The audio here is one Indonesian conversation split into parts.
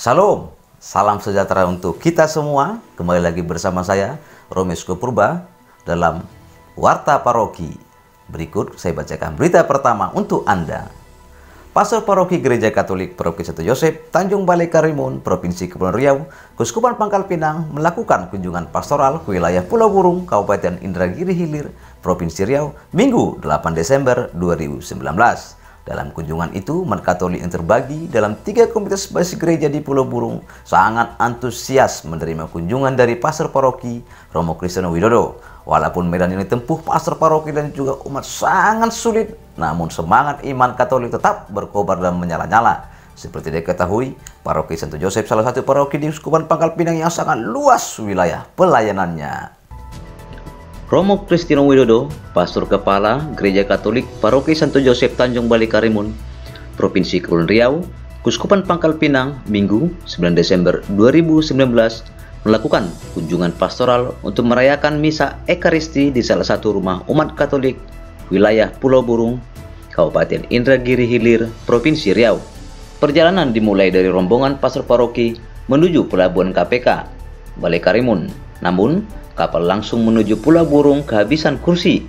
Salam, salam sejahtera untuk kita semua. Kembali lagi bersama saya, Romi Purba, dalam Warta Paroki. Berikut saya bacakan berita pertama untuk Anda. Pastor Paroki Gereja Katolik Paroki Santo Yosep, Tanjung Balai Karimun, Provinsi Kepulauan Riau, Keuskupan Pangkal Pinang melakukan kunjungan pastoral ke wilayah Pulau Burung, Kabupaten Indragiri Hilir, Provinsi Riau, Minggu 8 Desember 2019. Dalam kunjungan itu, umat Katolik yang terbagi dalam 3 komunitas basis gereja di Pulau Burung sangat antusias menerima kunjungan dari Pastor Paroki Romo Kristiano Widodo. Walaupun medan yang ditempuh Pastor Paroki dan juga umat sangat sulit, namun semangat iman Katolik tetap berkobar dan menyala-nyala. Seperti diketahui, Paroki Santo Yosep salah satu paroki di Keuskupan Pangkal Pinang yang sangat luas wilayah pelayanannya. Romo Kristiano Widodo, Pastor Kepala Gereja Katolik Paroki Santo Yosep Tanjung Balai Karimun, Provinsi Kepulauan Riau, Keuskupan Pangkal Pinang, Minggu 9 Desember 2019, melakukan kunjungan pastoral untuk merayakan Misa Ekaristi di salah satu rumah umat Katolik wilayah Pulau Burung, Kabupaten Indragiri Hilir, Provinsi Riau. Perjalanan dimulai dari rombongan Pastor Paroki menuju Pelabuhan KPK, Balai Karimun. Namun, kapal langsung menuju Pulau Burung kehabisan kursi.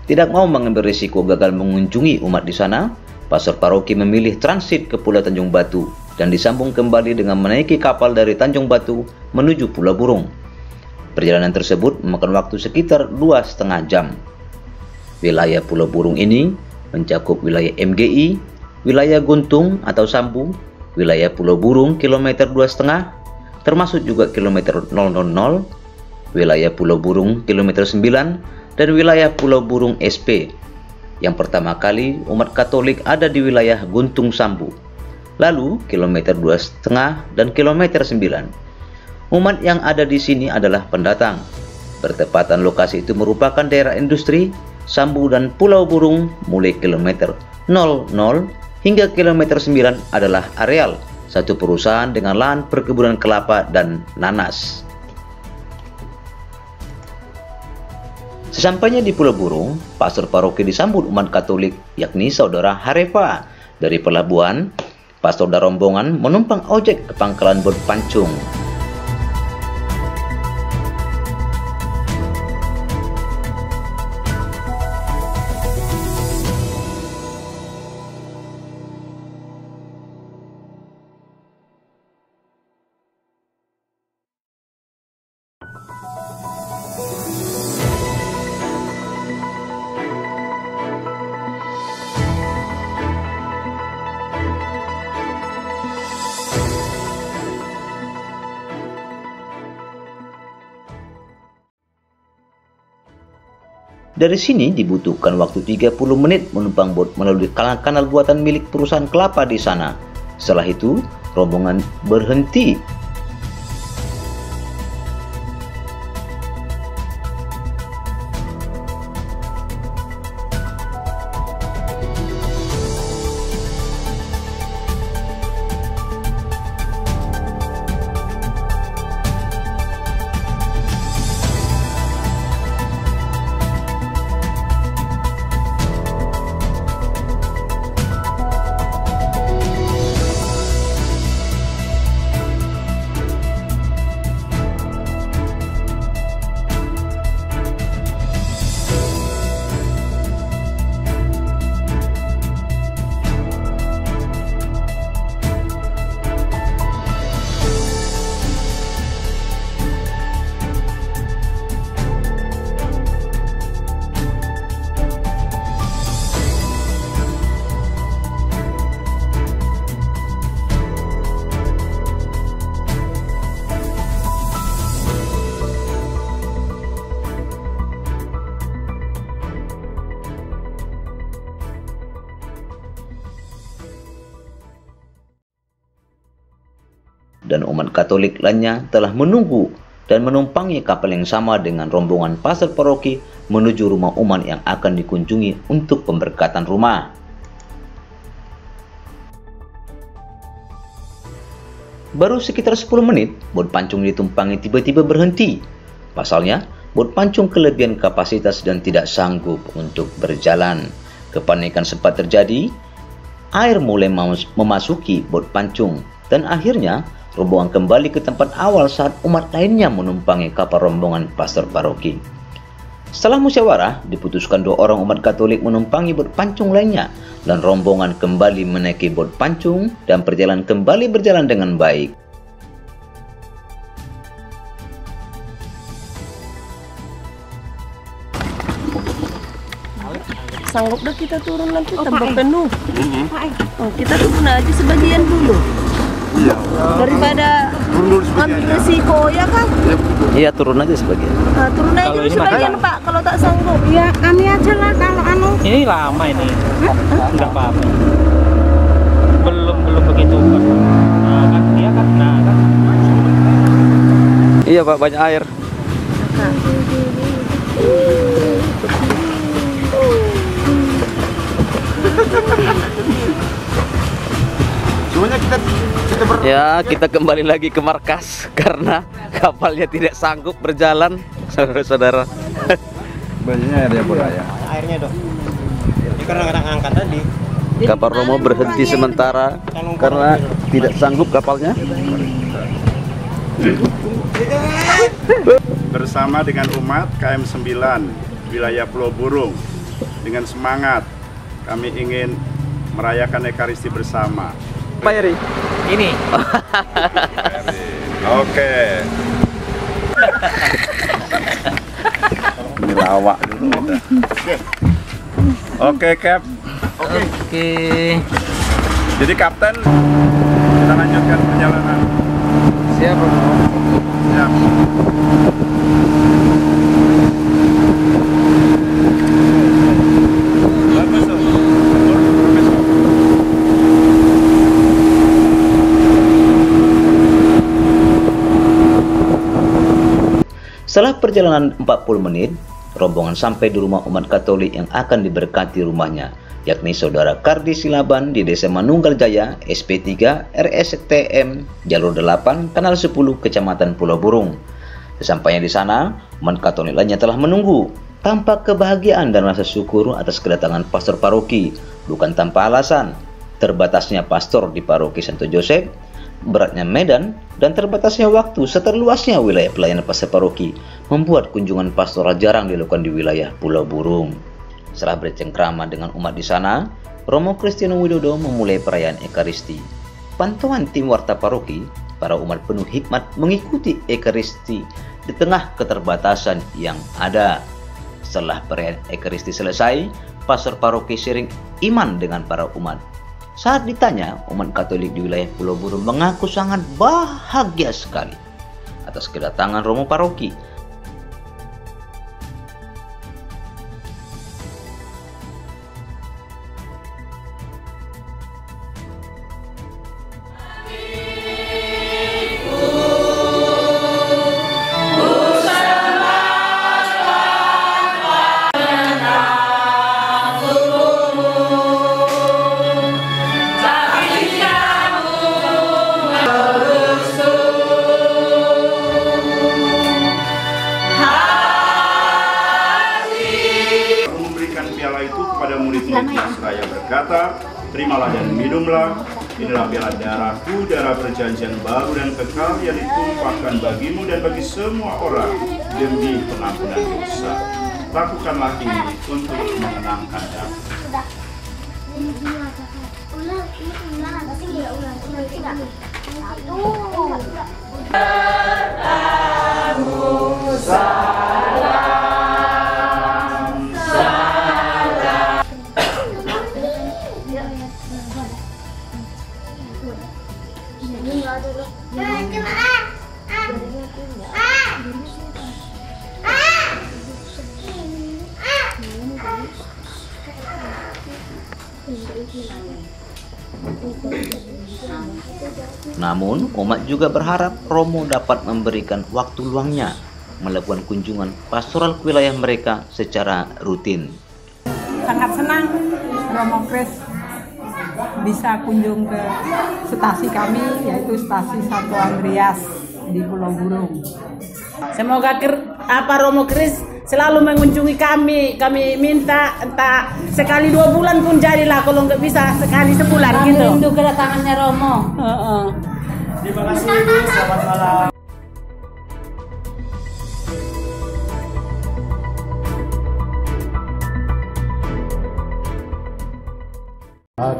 Tidak mau mengambil risiko gagal mengunjungi umat di sana, Pastor Paroki memilih transit ke Pulau Tanjung Batu dan disambung kembali dengan menaiki kapal dari Tanjung Batu menuju Pulau Burung. Perjalanan tersebut memakan waktu sekitar 2,5 jam. Wilayah Pulau Burung ini mencakup wilayah MGI, wilayah Guntung atau Sambu, wilayah Pulau Burung kilometer 2,5, termasuk juga kilometer 000, wilayah Pulau Burung kilometer 9, dan wilayah Pulau Burung SP. Yang pertama kali umat Katolik ada di wilayah Guntung Sambu, lalu kilometer 2,5 dan kilometer 9. Umat yang ada di sini adalah pendatang. Bertepatan lokasi itu merupakan daerah industri. Sambu dan Pulau Burung mulai kilometer 00 hingga kilometer 9 adalah areal satu perusahaan dengan lahan perkebunan kelapa dan nanas. Sesampainya di Pulau Burung, Pastor Paroki disambut umat Katolik, yakni Saudara Harefa. Dari pelabuhan, Pastor dan rombongan menumpang ojek ke pangkalan Bot Pancung. Dari sini dibutuhkan waktu 30 menit menumpang bot melalui kanal buatan milik perusahaan kelapa di sana. Setelah itu, rombongan berhenti. Dan umat Katolik lainnya telah menunggu dan menumpangi kapal yang sama dengan rombongan Pastor Paroki menuju rumah umat yang akan dikunjungi untuk pemberkatan rumah. Baru sekitar 10 menit, bot pancung ditumpangi tiba-tiba berhenti. Pasalnya, bot pancung kelebihan kapasitas dan tidak sanggup untuk berjalan. Kepanikan sempat terjadi, air mulai memasuki bot pancung dan akhirnya rombongan kembali ke tempat awal saat umat lainnya menumpangi kapal rombongan pastor paroki. Setelah musyawarah, diputuskan 2 orang umat Katolik menumpangi bot pancung lainnya, dan rombongan kembali menaiki bot pancung dan perjalanan kembali berjalan dengan baik. Sanggup dah kita turun nanti tambah penuh. Kita turun aja sebagian dulu. Iya. Daripada ambil resiko ya kan? Iya, turun aja sebagian. Nah, turun aja dulu sebagian Pak kalau tak sanggup. Ya kami aja lah kalau anu. Ini lama ini. Enggak apa-apa. Belum begitu. Nah kan dia kan Iya Pak, banyak air. Semuanya kita Ya, kita kembali lagi ke markas karena kapalnya tidak sanggup berjalan, saudara-saudara. banyaknya air ya bola ya. airnya dong. Ini karena angkat tadi. Kapal Romo berhenti sementara karena tidak sanggup kapalnya. Bersama dengan umat KM 9 wilayah Pulau Burung, dengan semangat kami ingin merayakan Ekaristi bersama. Pak Yeri, Ini. Oke. Ini lawak dulu. Oke, Cap. Oke. Jadi Kapten, kita lanjutkan perjalanan. siap Romo. Siap. Bagus tuh. Setelah perjalanan 40 menit, rombongan sampai di rumah umat Katolik yang akan diberkati rumahnya, yakni Saudara Kardi Silaban di Desa Manunggal Jaya, SP3, RSTM, Jalur 8, Kanal 10, Kecamatan Pulau Burung. Sesampainya di sana, umat Katolik lainnya telah menunggu. Tampak kebahagiaan dan rasa syukur atas kedatangan pastor paroki, bukan tanpa alasan. Terbatasnya pastor di paroki Santo Joseph, beratnya medan, dan terbatasnya waktu serta luasnya wilayah pelayanan pastor paroki membuat kunjungan pastoral jarang dilakukan di wilayah Pulau Burung. Setelah bercengkrama dengan umat di sana, Romo Kristiano Widodo memulai perayaan Ekaristi. Pantauan tim warta paroki, para umat penuh hikmat mengikuti Ekaristi di tengah keterbatasan yang ada. Setelah perayaan Ekaristi selesai, pastor paroki sharing iman dengan para umat. Saat ditanya, umat Katolik di wilayah Pulau Burung mengaku sangat bahagia sekali atas kedatangan Romo paroki. Seraya berkata, terimalah dan minumlah, inilah piala darahku, darah perjanjian baru dan kekal yang ditumpahkan bagimu dan bagi semua orang demi pengampunan dosa. Lakukanlah ini untuk mengenangkan aku. Namun, umat juga berharap Romo dapat memberikan waktu luangnya melakukan kunjungan pastoral ke wilayah mereka secara rutin. Sangat senang Romo Kris bisa kunjung ke stasi kami, yaitu stasi Santo Andreas di Pulau Burung. Semoga Romo Kris selalu mengunjungi kami. Kami minta entah sekali 2 bulan pun jadilah, kalau nggak bisa sekali sebulan. Kami gitu. rindu kedatangannya Romo. Terima kasih, selamat malam.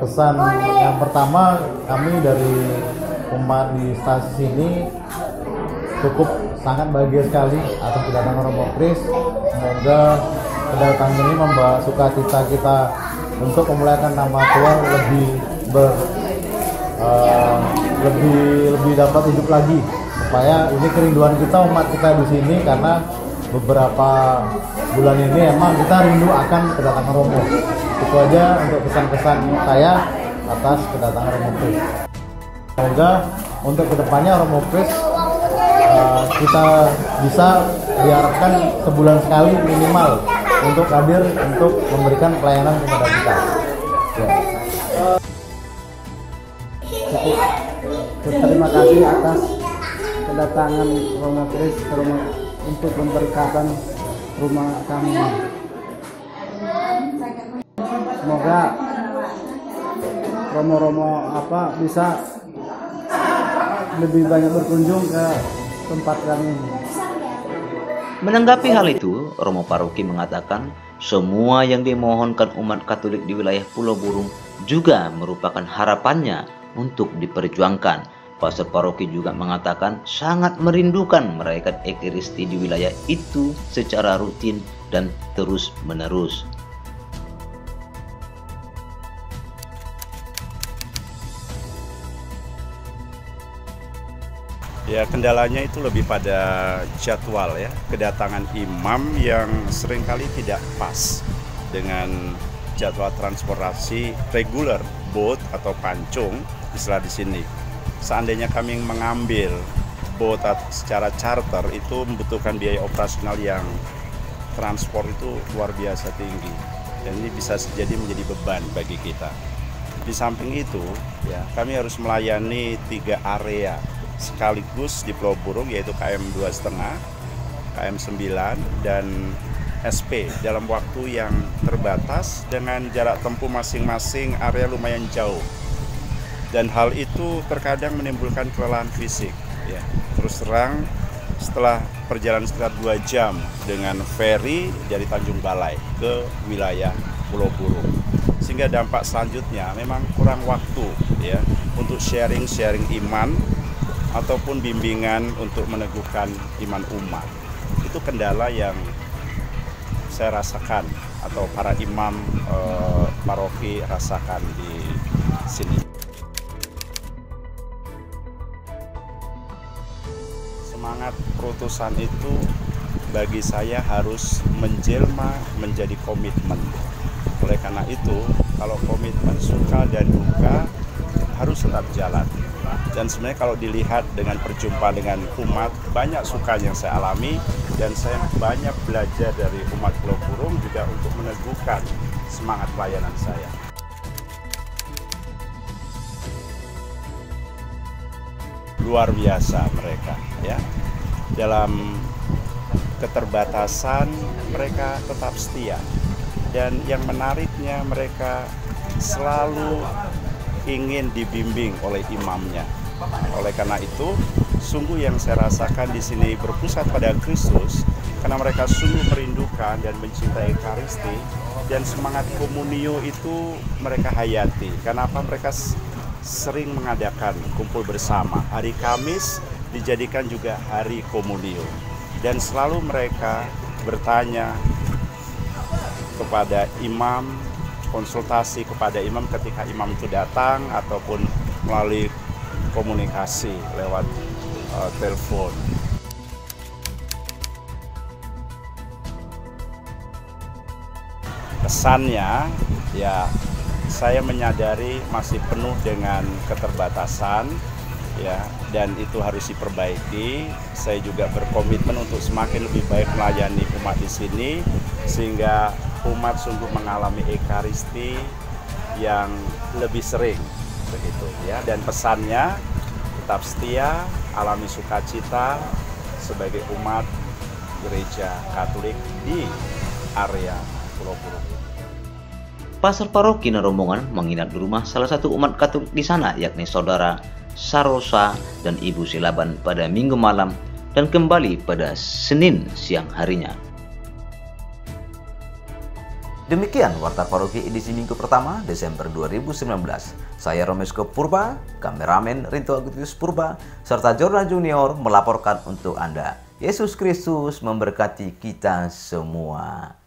Kesan yang pertama, kami dari umat di stasiun sini cukup sangat bahagia sekali atas kedatangan Romo Kris. Semoga kedatangan ini membawa sukacita kita untuk memuliakan nama Tuhan lebih dapat hidup lagi, supaya ini kerinduan kita umat kita di sini, karena beberapa bulan ini emang kita rindu akan kedatangan Romo. Itu aja untuk pesan-pesan saya atas kedatangan Romo Kris. Semoga untuk kedepannya Romo Kris kita bisa diharapkan sebulan sekali minimal untuk hadir untuk memberikan pelayanan kepada kita. Ya. Terima kasih atas kedatangan Romo Kris untuk memberkatan rumah kami. Semoga Romo-Romo bisa lebih banyak berkunjung ke tempat kami. Menanggapi hal itu, Romo Paroki mengatakan semua yang dimohonkan umat Katolik di wilayah Pulau Burung juga merupakan harapannya untuk diperjuangkan. Pastor Paroki juga mengatakan sangat merindukan merayakan Ekaristi di wilayah itu secara rutin dan terus-menerus. Ya, kendalanya itu lebih pada jadwal ya, kedatangan imam yang seringkali tidak pas dengan jadwal transportasi reguler, boat atau pancung istilah di sini. Seandainya kami mengambil boat secara charter, itu membutuhkan biaya operasional yang transport itu luar biasa tinggi, dan ini bisa jadi menjadi beban bagi kita. Di samping itu, ya, kami harus melayani 3 area sekaligus di Pulau Burung, yaitu KM 2,5, KM 9, dan SP dalam waktu yang terbatas dengan jarak tempuh masing-masing area lumayan jauh. Dan hal itu terkadang menimbulkan kelelahan fisik. Ya. Terus terang, setelah perjalanan sekitar 2 jam dengan ferry dari Tanjung Balai ke wilayah Pulau Burung, sehingga dampak selanjutnya memang kurang waktu ya untuk sharing iman ataupun bimbingan untuk meneguhkan iman umat. Itu kendala yang saya rasakan atau para imam paroki rasakan di sini. Semangat perutusan itu bagi saya harus menjelma menjadi komitmen. Oleh karena itu, kalau komitmen suka dan duka harus tetap jalan. Dan sebenarnya kalau dilihat dengan perjumpaan dengan umat, banyak suka yang saya alami, dan saya banyak belajar dari umat Pulau Burung juga untuk meneguhkan semangat pelayanan saya. Luar biasa mereka, ya. Dalam keterbatasan mereka tetap setia, dan yang menariknya mereka selalu ingin dibimbing oleh imamnya. Oleh karena itu, sungguh yang saya rasakan di sini berpusat pada Kristus, karena mereka sungguh merindukan dan mencintai Ekaristi, dan semangat komunio itu mereka hayati. Kenapa? Mereka sering mengadakan kumpul bersama. Hari Kamis dijadikan juga hari komunio, dan selalu mereka bertanya kepada imam, konsultasi kepada imam ketika imam itu datang ataupun melalui komunikasi lewat telepon. Kesannya ya, saya menyadari masih penuh dengan keterbatasan ya, dan itu harus diperbaiki. Saya juga berkomitmen untuk semakin lebih baik melayani umat di sini, sehingga umat sungguh mengalami Ekaristi yang lebih sering begitu ya. Dan pesannya tetap setia, alami sukacita sebagai umat gereja Katolik di area Pulau Burung. Pastor paroki dan rombongan menginap di rumah salah satu umat Katolik di sana, yakni saudara Sarosa dan Ibu Silaban pada Minggu malam dan kembali pada Senin siang harinya. Demikian Warta Paroki edisi Minggu pertama Desember 2019. Saya Romesko Purba, kameramen Rinto Agustinus Purba, serta Jorna Junior melaporkan untuk Anda. Yesus Kristus memberkati kita semua.